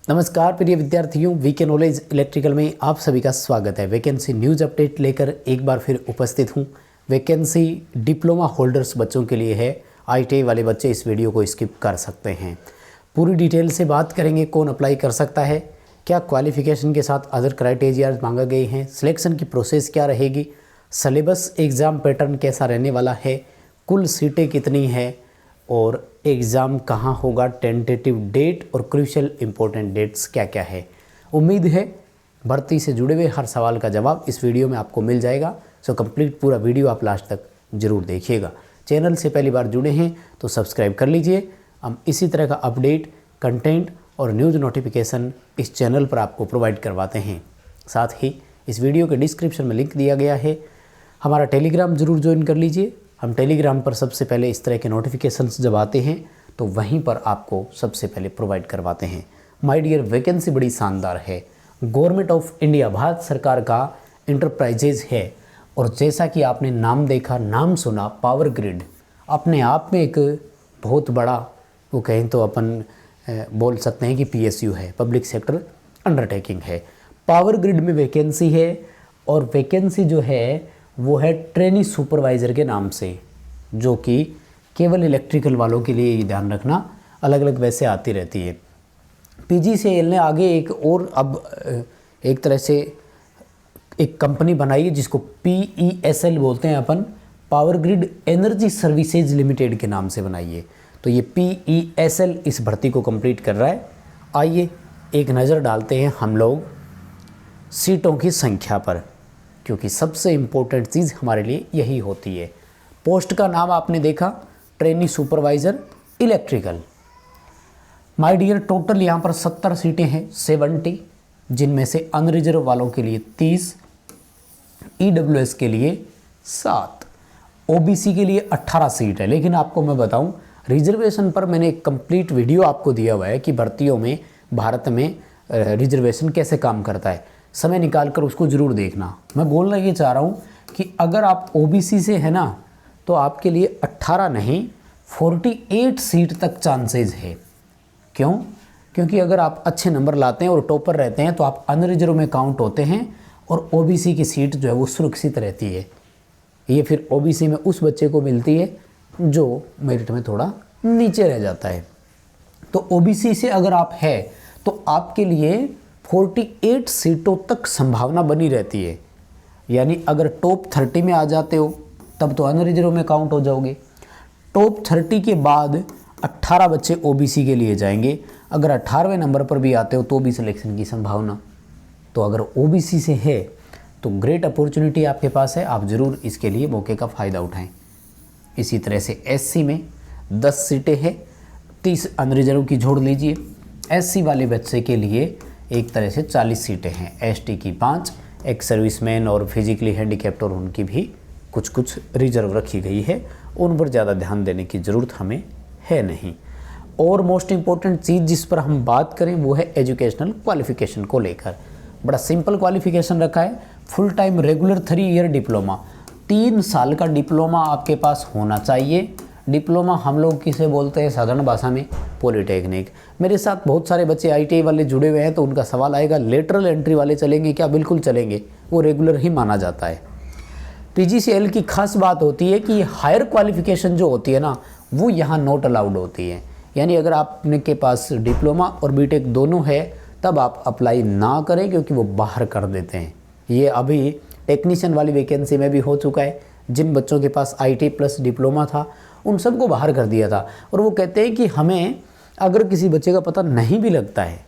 नमस्कार प्रिय विद्यार्थियों, वीके नॉलेज इलेक्ट्रिकल में आप सभी का स्वागत है। वैकेंसी न्यूज़ अपडेट लेकर एक बार फिर उपस्थित हूँ। वैकेंसी डिप्लोमा होल्डर्स बच्चों के लिए है। आईटीआई वाले बच्चे इस वीडियो को स्किप कर सकते हैं। पूरी डिटेल से बात करेंगे, कौन अप्लाई कर सकता है, क्या क्वालिफिकेशन के साथ अदर क्राइटेरिया मांगा गए हैं, सिलेक्शन की प्रोसेस क्या रहेगी, सिलेबस एग्ज़ाम पैटर्न कैसा रहने वाला है, कुल सीटें कितनी हैं और एग्ज़ाम कहाँ होगा, टेंटेटिव डेट और क्रूशियल इंपॉर्टेंट डेट्स क्या क्या है। उम्मीद है भर्ती से जुड़े हुए हर सवाल का जवाब इस वीडियो में आपको मिल जाएगा। सो कंप्लीट पूरा वीडियो आप लास्ट तक ज़रूर देखिएगा। चैनल से पहली बार जुड़े हैं तो सब्सक्राइब कर लीजिए। हम इसी तरह का अपडेट, कंटेंट और न्यूज़ नोटिफिकेशन इस चैनल पर आपको प्रोवाइड करवाते हैं। साथ ही इस वीडियो के डिस्क्रिप्शन में लिंक दिया गया है, हमारा टेलीग्राम ज़रूर ज्वाइन कर लीजिए। हम टेलीग्राम पर सबसे पहले इस तरह के नोटिफिकेशंस जब आते हैं तो वहीं पर आपको सबसे पहले प्रोवाइड करवाते हैं। माय डियर, वैकेंसी बड़ी शानदार है। गवर्नमेंट ऑफ इंडिया, भारत सरकार का इंटरप्राइजेज है और जैसा कि आपने नाम देखा, नाम सुना, पावर ग्रिड अपने आप में एक बहुत बड़ा, वो कहें तो अपन बोल सकते हैं कि पीएसयू है, पब्लिक सेक्टर अंडरटेकिंग है। पावर ग्रिड में वैकेंसी है और वैकेंसी जो है वो है ट्रेनी सुपरवाइज़र के नाम से, जो कि केवल इलेक्ट्रिकल वालों के लिए ये ध्यान रखना, अलग अलग वैसे आती रहती है। पीजीसीएल ने आगे एक और अब एक तरह से एक कंपनी बनाई है जिसको पीईएसएल बोलते हैं अपन, power grid energy services limited के नाम से बनाई है। तो ये पीईएसएल इस भर्ती को कंप्लीट कर रहा है। आइए एक नज़र डालते हैं हम लोग सीटों की संख्या पर, क्योंकि सबसे इम्पोर्टेंट चीज़ हमारे लिए यही होती है। पोस्ट का नाम आपने देखा, trainee supervisor electrical. My dear, total यहाँ पर 70 सीटें हैं, 70, जिनमें से अनरिजर्व वालों के लिए 30, ईडब्ल्यूएस के लिए 7, ओबीसी के लिए 18 सीट है। लेकिन आपको मैं बताऊं, रिजर्वेशन पर मैंने एक कंप्लीट वीडियो आपको दिया हुआ है कि भर्तियों में भारत में रिजर्वेशन कैसे काम करता है। समय निकाल कर उसको ज़रूर देखना। मैं बोलना ये चाह रहा हूँ कि अगर आप ओबीसी से है ना, तो आपके लिए 18 नहीं 48 सीट तक चांसेस है। क्यों? क्योंकि अगर आप अच्छे नंबर लाते हैं और टॉपर रहते हैं तो आप अनरिजर्व में काउंट होते हैं और ओबीसी की सीट जो है वो सुरक्षित रहती है। ये फिर ओबीसी में उस बच्चे को मिलती है जो मेरिट में थोड़ा नीचे रह जाता है। तो ओबीसी से अगर आप है तो आपके लिए 48 सीटों तक संभावना बनी रहती है। यानी अगर टॉप 30 में आ जाते हो तब तो अनरिजर्व में काउंट हो जाओगे। टॉप 30 के बाद 18 बच्चे ओबीसी के लिए जाएंगे। अगर 18वें नंबर पर भी आते हो तो भी सिलेक्शन की संभावना। तो अगर ओबीसी से है तो ग्रेट अपॉर्चुनिटी आपके पास है, आप ज़रूर इसके लिए मौके का फ़ायदा उठाएं। इसी तरह से एससी में 10 सीटें हैं, 30 अनरिजर्व की जोड़ लीजिए। एससी वाले बच्चे के लिए एक तरह से 40 सीटें हैं, एसटी की 5, एक सर्विसमैन और फिजिकली हैंडीकैप्ड और उनकी भी कुछ कुछ रिजर्व रखी गई है। उन पर ज़्यादा ध्यान देने की ज़रूरत हमें है नहीं। और मोस्ट इम्पॉर्टेंट चीज़ जिस पर हम बात करें वो है एजुकेशनल क्वालिफ़िकेशन को लेकर। बड़ा सिंपल क्वालिफ़िकेशन रखा है, full time regular 3 year diploma, 3 साल का डिप्लोमा आपके पास होना चाहिए। डिप्लोमा हम लोग किसे बोलते हैं साधारण भाषा में? पॉलिटेक्निक। मेरे साथ बहुत सारे बच्चे आईटीआई वाले जुड़े हुए हैं तो उनका सवाल आएगा, लेटरल एंट्री वाले चलेंगे क्या? बिल्कुल चलेंगे, वो रेगुलर ही माना जाता है। पीजीसीएल की खास बात होती है कि हायर क्वालिफिकेशन जो होती है ना, वो यहाँ नॉट अलाउड होती है। यानी अगर आपने के पास डिप्लोमा और बीटेक दोनों है तब आप अप्लाई ना करें, क्योंकि वो बाहर कर देते हैं। ये अभी टेक्नीशियन वाली वैकेंसी में भी हो चुका है। जिन बच्चों के पास आईटी प्लस डिप्लोमा था उन सबको बाहर कर दिया था। और वो कहते हैं कि हमें अगर किसी बच्चे का पता नहीं भी लगता है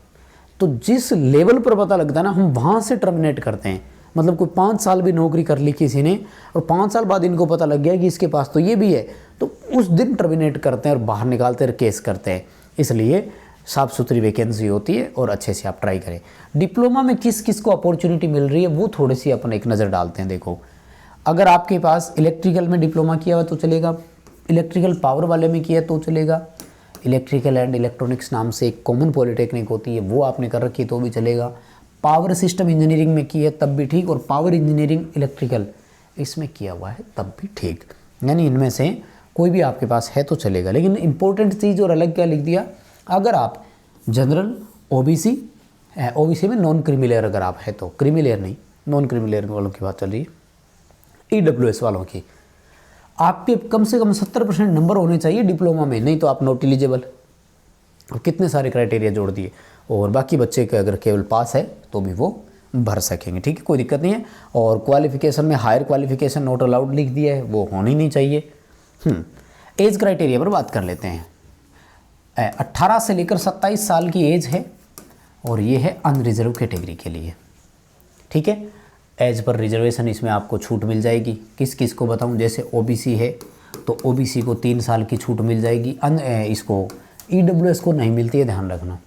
तो जिस लेवल पर पता लगता है ना, हम वहाँ से टर्मिनेट करते हैं। मतलब कोई 5 साल भी नौकरी कर ली किसी ने और 5 साल बाद इनको पता लग गया कि इसके पास तो ये भी है, तो उस दिन टर्मिनेट करते हैं और बाहर निकालते हैं, केस करते हैं। इसलिए साफ़ सुथरी वैकेंसी होती है और अच्छे से आप ट्राई करें। डिप्लोमा में किस किस को अपॉर्चुनिटी मिल रही है वो थोड़ी सी अपन एक नज़र डालते हैं। देखो, अगर आपके पास इलेक्ट्रिकल में डिप्लोमा किया हुआ तो चलेगा, इलेक्ट्रिकल पावर वाले में किया तो चलेगा, इलेक्ट्रिकल एंड इलेक्ट्रॉनिक्स नाम से एक कॉमन पॉलिटेक्निक होती है वो आपने कर रखी है तो भी चलेगा, पावर सिस्टम इंजीनियरिंग में की है तब भी ठीक, और पावर इंजीनियरिंग इलेक्ट्रिकल इसमें किया हुआ है तब भी ठीक। यानी इनमें से कोई भी आपके पास है तो चलेगा। लेकिन इंपॉर्टेंट चीज़ और अलग क्या लिख दिया, अगर आप जनरल ओबीसी, ओबीसी में नॉन क्रीमी लेयर अगर आप है तो, क्रीमी लेयर नहीं, नॉन क्रीमी लेयर वालों की बात चल रही है, ईडब्ल्यूएस वालों की, आपके कम से कम 70% नंबर होने चाहिए डिप्लोमा में, नहीं तो आप नॉट एलिजिबल। और कितने सारे क्राइटेरिया जोड़ दिए, और बाकी बच्चे के अगर केवल पास है तो भी वो भर सकेंगे, ठीक है, कोई दिक्कत नहीं है। और क्वालिफिकेशन में हायर क्वालिफिकेशन नॉट अलाउड लिख दिया है, वो होनी नहीं चाहिए। एज क्राइटेरिया पर बात कर लेते हैं। 18 से लेकर 27 साल की एज है, और ये है अनरिजर्व कैटेगरी के लिए, ठीक है। एज पर रिजर्वेशन इसमें आपको छूट मिल जाएगी, किस किस को बताऊं, जैसे ओबीसी है तो ओबीसी को 3 साल की छूट मिल जाएगी, इसको ईडब्ल्यूएस को नहीं मिलती है, ध्यान रखना।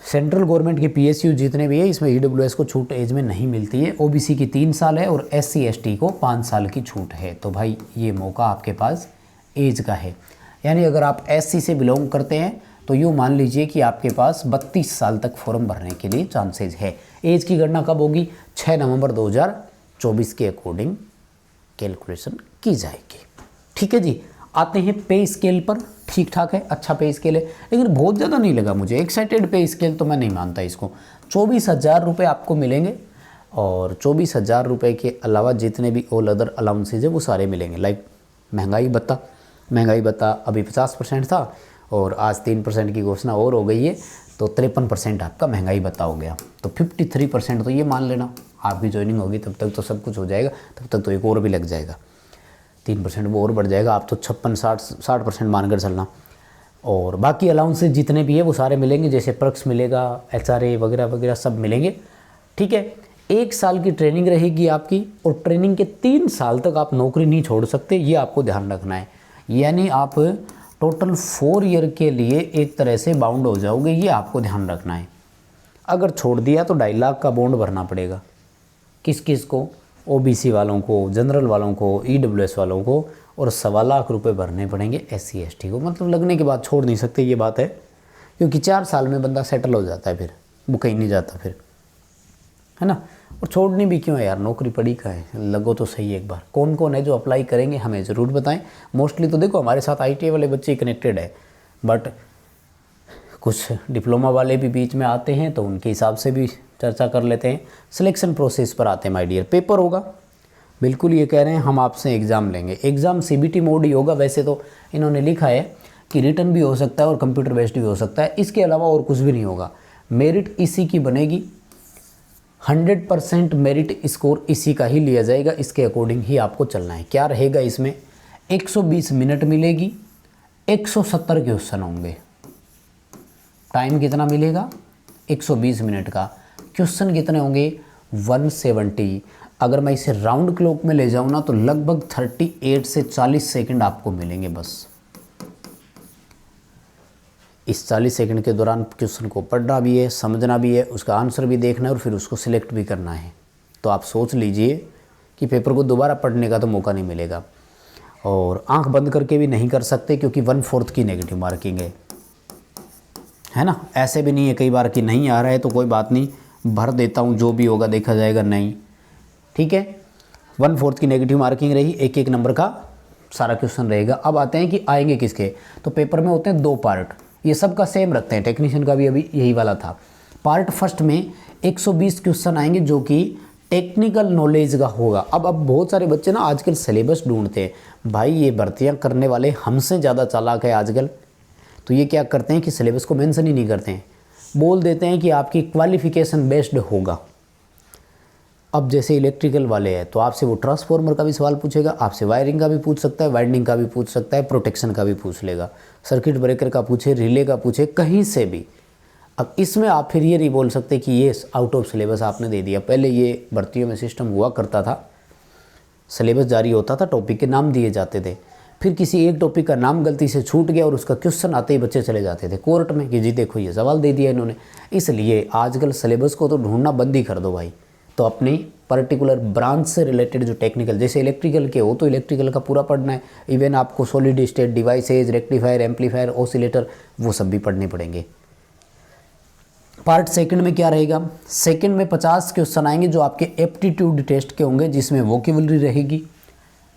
सेंट्रल गवर्नमेंट के पीएसयू जितने भी है इसमें ईडब्ल्यूएस को छूट एज में नहीं मिलती है। ओबीसी की 3 साल है और एससी एसटी को 5 साल की छूट है। तो भाई ये मौका आपके पास एज का है, यानी अगर आप एससी से बिलोंग करते हैं तो यूँ मान लीजिए कि आपके पास 32 साल तक फॉर्म भरने के लिए चांसेज है। एज की गणना कब होगी, 6 नवंबर 2024 के अकॉर्डिंग कैलकुलेशन की जाएगी, ठीक है जी। आते हैं पे स्केल पर, ठीक ठाक है, अच्छा पे स्केल है, लेकिन बहुत ज़्यादा नहीं लगा मुझे, एक्साइटेड पे स्केल तो मैं नहीं मानता इसको। 24,000 रुपये आपको मिलेंगे, और 24,000 रुपये के अलावा जितने भी ऑल अदर अलाउंसेज है वो सारे मिलेंगे। लाइक महंगाई भत्ता अभी 50% था, और आज 3% की घोषणा और हो गई है, तो 53% आपका महंगाई भत्ता हो गया। तो 53% तो ये मान लेना, आपकी ज्वाइनिंग होगी तब तक तो सब कुछ हो जाएगा, तब तक तो एक और भी लग जाएगा, 3% वो और बढ़ जाएगा, आप तो 56-60% मानकर चलना। और बाकी अलाउंसेज जितने भी है वो सारे मिलेंगे, जैसे पर्क्स मिलेगा, एचआरए वगैरह वगैरह सब मिलेंगे, ठीक है। 1 साल की ट्रेनिंग रहेगी आपकी, और ट्रेनिंग के 3 साल तक आप नौकरी नहीं छोड़ सकते, ये आपको ध्यान रखना है। यानी आप टोटल 4 ईयर के लिए एक तरह से बाउंड हो जाओगे, ये आपको ध्यान रखना है। अगर छोड़ दिया तो 2.5 लाख का बॉन्ड भरना पड़ेगा, किस किस को, ओबीसी वालों को, जनरल वालों को, ईडब्ल्यूएस वालों को, और 1.25 लाख रुपए भरने पड़ेंगे एससी एसटी को। मतलब लगने के बाद छोड़ नहीं सकते, ये बात है, क्योंकि 4 साल में बंदा सेटल हो जाता है, फिर वो कहीं नहीं जाता फिर, है ना। और छोड़नी भी क्यों है यार, नौकरी पड़ी का है, लगो तो सही एक बार। कौन कौन है जो अप्लाई करेंगे हमें ज़रूर बताएं। मोस्टली तो देखो हमारे साथ आईटीआई वाले बच्चे कनेक्टेड है, बट कुछ डिप्लोमा वाले भी बीच में आते हैं, तो उनके हिसाब से भी चर्चा कर लेते हैं। सिलेक्शन प्रोसेस पर आते हैं माय डियर। पेपर होगा, बिल्कुल ये कह रहे हैं हम आपसे एग्ज़ाम लेंगे, एग्ज़ाम सीबीटी मोड ही होगा। वैसे तो इन्होंने लिखा है कि रिटन भी हो सकता है और कंप्यूटर बेस्ड भी हो सकता है, इसके अलावा और कुछ भी नहीं होगा। मेरिट इसी की बनेगी, 100% मेरिट स्कोर इसी का ही लिया जाएगा, इसके अकॉर्डिंग ही आपको चलना है। क्या रहेगा इसमें, 120 मिनट मिलेगी, 170 क्वेश्चन होंगे। टाइम कितना मिलेगा, 120 मिनट का। क्वेश्चन कितने होंगे, 170। अगर मैं इसे राउंड क्लॉक में ले जाऊँ ना तो लगभग 38 से 40 सेकंड आपको मिलेंगे बस। इस 40 सेकंड के दौरान क्वेश्चन को पढ़ना भी है, समझना भी है, उसका आंसर भी देखना है, और फिर उसको सिलेक्ट भी करना है। तो आप सोच लीजिए कि पेपर को दोबारा पढ़ने का तो मौका नहीं मिलेगा, और आंख बंद करके भी नहीं कर सकते, क्योंकि 1/4 की नेगेटिव मार्किंग है ना। ऐसे भी नहीं है कई बार कि नहीं आ रहा है तो कोई बात नहीं, भर देता हूँ, जो भी होगा देखा जाएगा, नहीं, ठीक है। 1/4 की नेगेटिव मार्किंग रही, एक एक नंबर का सारा क्वेश्चन रहेगा। अब आते हैं कि आएंगे किसके, तो पेपर में होते हैं 2 पार्ट, ये सब का सेम रखते हैं, टेक्नीशियन का भी अभी यही वाला था। पार्ट फर्स्ट में 120 क्वेश्चन आएंगे जो कि टेक्निकल नॉलेज का होगा। अब बहुत सारे बच्चे ना आजकल सिलेबस ढूंढते हैं, भाई ये भर्तियां करने वाले हमसे ज़्यादा चालाक है आजकल। तो ये क्या करते हैं कि सिलेबस को मेंशन ही नहीं करते हैं, बोल देते हैं कि आपकी क्वालिफिकेशन बेस्ड होगा। अब जैसे इलेक्ट्रिकल वाले हैं तो आपसे वो ट्रांसफार्मर का भी सवाल पूछेगा, आपसे वायरिंग का भी पूछ सकता है, वाइंडिंग का भी पूछ सकता है, प्रोटेक्शन का भी पूछ लेगा, सर्किट ब्रेकर का पूछे, रिले का पूछे, कहीं से भी। अब इसमें आप फिर ये नहीं बोल सकते कि ये आउट ऑफ सिलेबस आपने दे दिया। पहले ये भर्तियों में सिस्टम हुआ करता था, सिलेबस जारी होता था, टॉपिक के नाम दिए जाते थे, फिर किसी एक टॉपिक का नाम गलती से छूट गया और उसका क्वेश्चन आते ही बच्चे चले जाते थे कोर्ट में कि जी देखो ये सवाल दे दिया इन्होंने। इसलिए आजकल सिलेबस को तो ढूंढना बंद ही कर दो भाई। तो अपनी पर्टिकुलर ब्रांच से रिलेटेड जो टेक्निकल, जैसे इलेक्ट्रिकल के हो तो इलेक्ट्रिकल का पूरा पढ़ना है, इवन आपको solid state devices, rectifier, amplifier, oscillator, वो सब भी पढ़ने पड़ेंगे। पार्ट सेकंड में क्या रहेगा, सेकंड में 50 क्वेश्चन आएंगे जो आपके एप्टीट्यूड टेस्ट के होंगे, जिसमें वोकेबलरी रहेगी,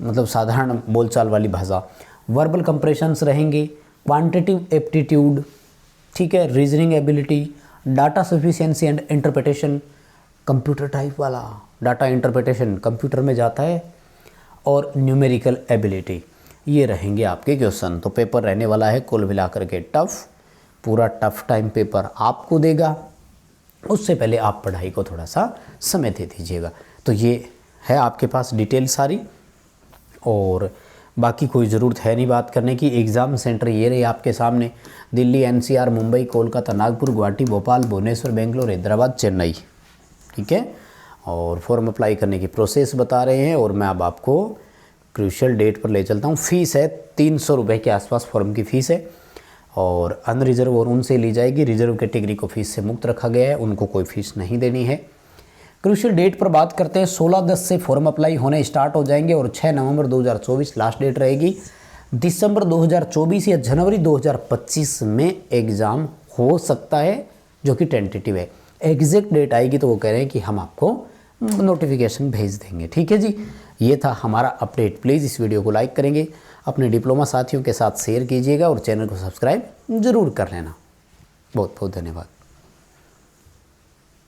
मतलब साधारण बोलचाल वाली भाषा, वर्बल कंप्रेशंस रहेंगे, क्वांटिटिव एप्टीट्यूड, ठीक है। Reasoning ability, data sufficiency and interpretation, computer type वाला डाटा इंटरप्रिटेशन कंप्यूटर में जाता है, और न्यूमेरिकल एबिलिटी, ये रहेंगे आपके क्वेश्चन। तो पेपर रहने वाला है कुल मिलाकर के टफ, पूरा टफ टाइम पेपर आपको देगा। उससे पहले आप पढ़ाई को थोड़ा सा समय दे दीजिएगा। तो ये है आपके पास डिटेल सारी, और बाकी कोई ज़रूरत है नहीं बात करने की। एग्ज़ाम सेंटर ये रहे आपके सामने, दिल्ली, एनसीआर, मुंबई, कोलकाता, नागपुर, गुवाहाटी, भोपाल, भुवनेश्वर, बेंगलोर, हैदराबाद, चेन्नई। ठीक है। और फॉर्म अप्लाई करने की प्रोसेस बता रहे हैं, और मैं अब आपको क्रूशियल डेट पर ले चलता हूँ। फ़ीस है 300 रुपये के आसपास फॉर्म की फ़ीस है, और अनरिजर्व और उनसे ली जाएगी। रिजर्व कैटेगरी को फ़ीस से मुक्त रखा गया है, उनको कोई फ़ीस नहीं देनी है। क्रूशियल डेट पर बात करते हैं, 16/10 से फॉर्म अप्लाई होने स्टार्ट हो जाएंगे, और 6 नवंबर 2024 लास्ट डेट रहेगी। दिसंबर 2024 या जनवरी 2025 में एग्ज़ाम हो सकता है, जो कि टेंटेटिव है। एग्जैक्ट डेट आएगी तो वो कह रहे हैं कि हम आपको नोटिफिकेशन भेज देंगे। ठीक है जी, ये था हमारा अपडेट। प्लीज़ इस वीडियो को लाइक करेंगे, अपने डिप्लोमा साथियों के साथ शेयर कीजिएगा, और चैनल को सब्सक्राइब ज़रूर कर लेना। बहुत बहुत धन्यवाद।